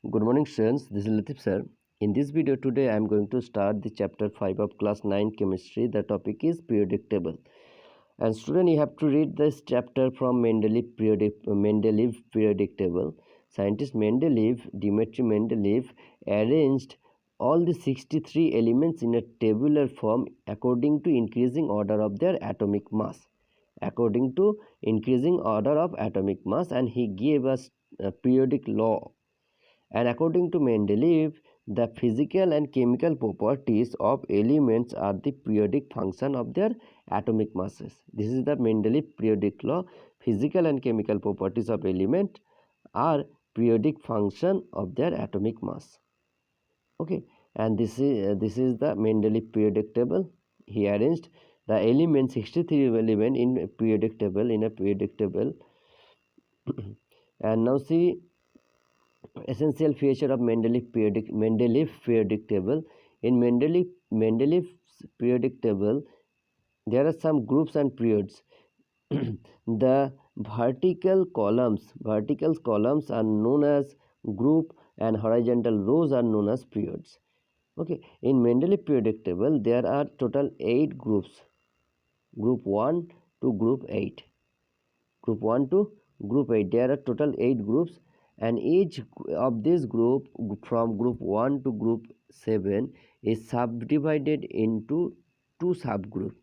Good morning students, this is Latif sir. In this video today I am going to start the chapter 5 of class 9 chemistry. The topic is periodic table. And student, you have to read this chapter from Mendeleev periodic table. Scientist Dmitry Mendeleev arranged all the 63 elements in a tabular form according to increasing order of their atomic mass. According to increasing order of atomic mass, and he gave us a periodic law. And according to Mendeleev, the physical and chemical properties of elements are the periodic function of their atomic masses. This is the Mendeleev periodic law. Physical and chemical properties of element are periodic function of their atomic mass. Okay, and this is the Mendeleev periodic table. He arranged the elements 63 element in a periodic table and now see essential feature of Mendeleev periodic table. In Mendeleev's periodic table, there are some groups and periods. The vertical columns are known as group, and horizontal rows are known as periods. Okay, in Mendeleev periodic table there are total 8 groups, group 1 to group 8. There are total 8 groups, and each of this group from group 1 to group 7 is subdivided into two subgroups,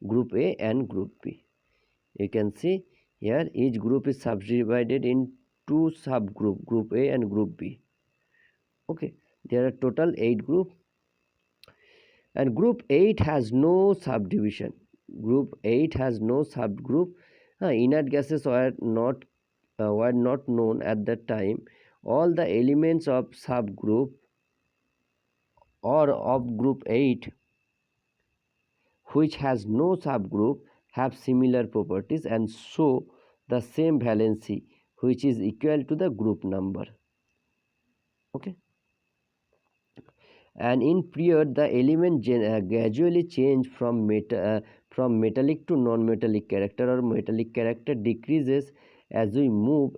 group A and group B. You can see here each group is subdivided in two subgroups, group A and group B. Okay, there are total 8 groups, and group 8 has no subdivision. Group 8 has no subgroup. Inert gases were not known at that time. All the elements of subgroup or of group 8 which has no subgroup have similar properties and show the same valency, which is equal to the group number. Okay, and in period the element gradually change from metallic to non-metallic character, or metallic character decreases as we move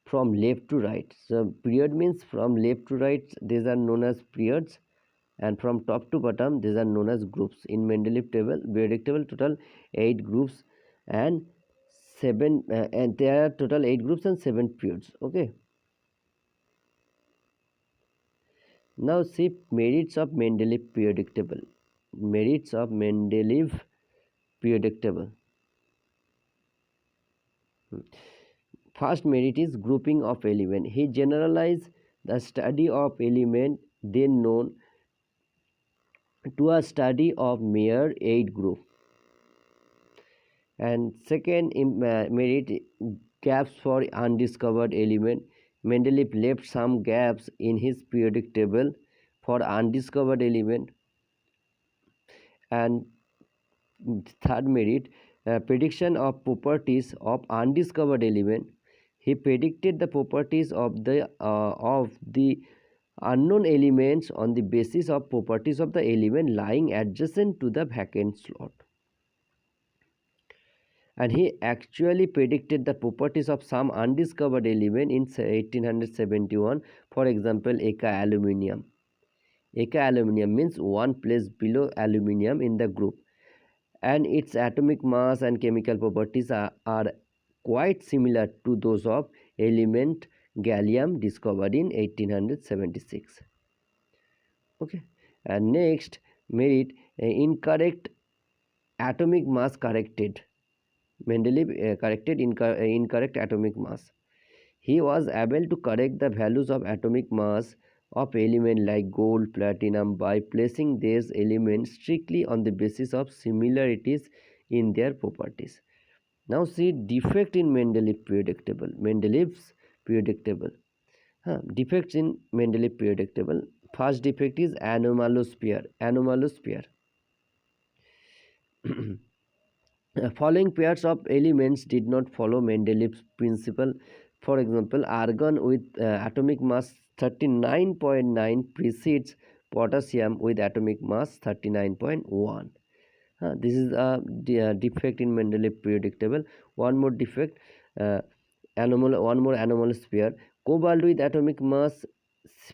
from left to right. So period means from left to right, these are known as periods, and from top to bottom these are known as groups. In Mendeleev periodic table, total 8 groups and 7 and there are total 8 groups and 7 periods. Okay, now see merits of Mendeleev periodic table. Merits of Mendeleev periodic table. First merit is grouping of element. He generalized the study of element then known to a study of mere 8 group. And second merit, gaps for undiscovered element. Mendeleev left some gaps in his periodic table for undiscovered element. And third merit, prediction of properties of undiscovered element. He predicted the properties of the unknown elements on the basis of properties of the element lying adjacent to the vacant slot. And he actually predicted the properties of some undiscovered element in 1871. For example, Eka aluminium. Eka aluminium means one place below aluminium in the group, and its atomic mass and chemical properties are quite similar to those of element gallium discovered in 1876. Okay, and next merit, incorrect atomic mass corrected. Mendeleev corrected incorrect atomic mass. He was able to correct the values of atomic mass of elements like gold, platinum by placing these elements strictly on the basis of similarities in their properties. Now see defect in Mendeleev periodic table. Mendeleev's periodic table. Defects in Mendeleev periodic table. First defect is anomalous pair. Following pairs of elements did not follow Mendeleev's principle. For example, argon with atomic mass 39.9 precedes potassium with atomic mass 39.1. This is a defect in Mendeleev periodic table. One more anomalous pair. Cobalt with atomic mass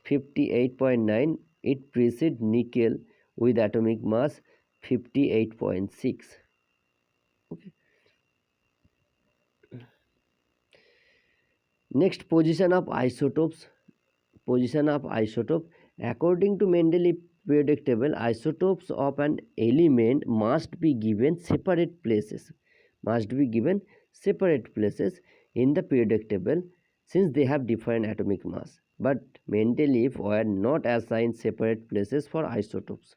58.9. It precedes nickel with atomic mass 58.6. Okay. Next, position of isotopes. Position of isotope. According to Mendeleev periodic table, isotopes of an element must be given separate places. Must be given separate places in the periodic table since they have different atomic mass. But Mendeleev were not assigned separate places for isotopes.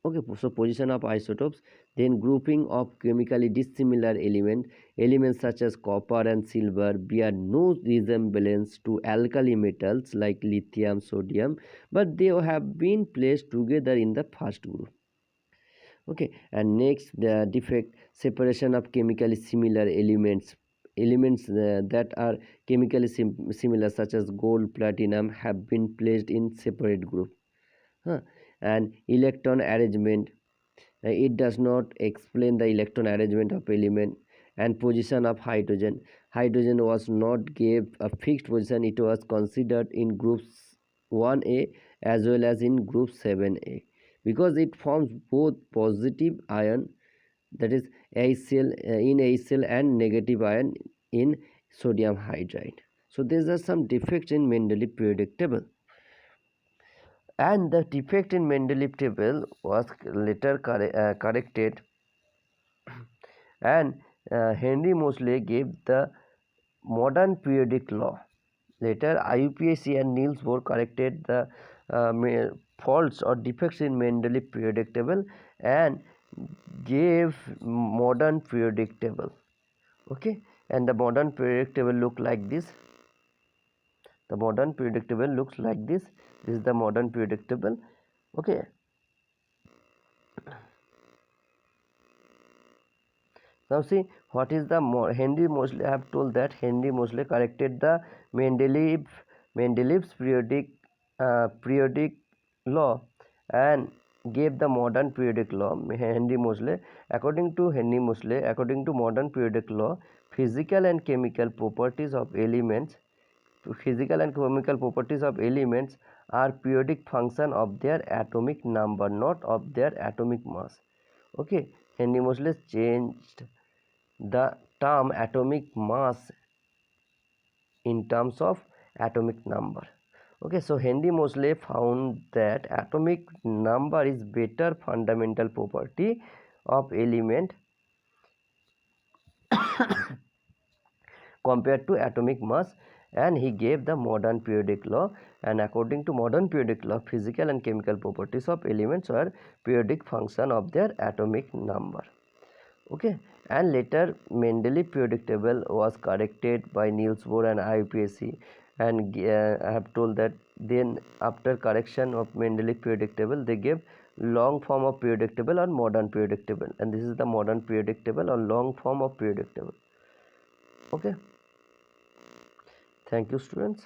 Okay, so position of isotopes, then grouping of chemically dissimilar elements such as copper and silver bear no resemblance to alkali metals like lithium, sodium, but they have been placed together in the first group. Okay, and next, the defect, separation of chemically similar elements that are chemically similar such as gold, platinum have been placed in separate group. And electron arrangement, it does not explain the electron arrangement of element. And position of hydrogen, hydrogen was not gave a fixed position. It was considered in groups 1a as well as in group 7a because it forms both positive ion, that is HCl in HCl, and negative ion in sodium hydride. So these are some defects in Mendeleev periodic table. And the defect in Mendeleev table was later corrected, and Henry Moseley gave the modern periodic law. Later, IUPAC and Niels Bohr corrected the faults or defects in Mendeleev periodic table and gave modern periodic table. Okay, and the modern periodic table look like this. The modern periodic table looks like this. This is the modern periodic table. Okay. Now see what is the Henry Moseley. I have told that Henry Moseley corrected the Mendeleev's periodic law and gave the modern periodic law. Henry Moseley, according to modern periodic law, physical and chemical properties of elements are periodic function of their atomic number, not of their atomic mass. Okay, Henry Moseley changed the term atomic mass in terms of atomic number. Okay, so Henry Moseley found that atomic number is better fundamental property of element compared to atomic mass, and he gave the modern periodic law. And according to modern periodic law, physical and chemical properties of elements are periodic function of their atomic number. Okay, and later Mendeleev periodic table was corrected by Niels Bohr and IUPAC, and I have told that then after correction of Mendeleev periodic table, they gave long form of periodic table or modern periodic table, and this is the modern periodic table or long form of periodic table. Okay, thank you students.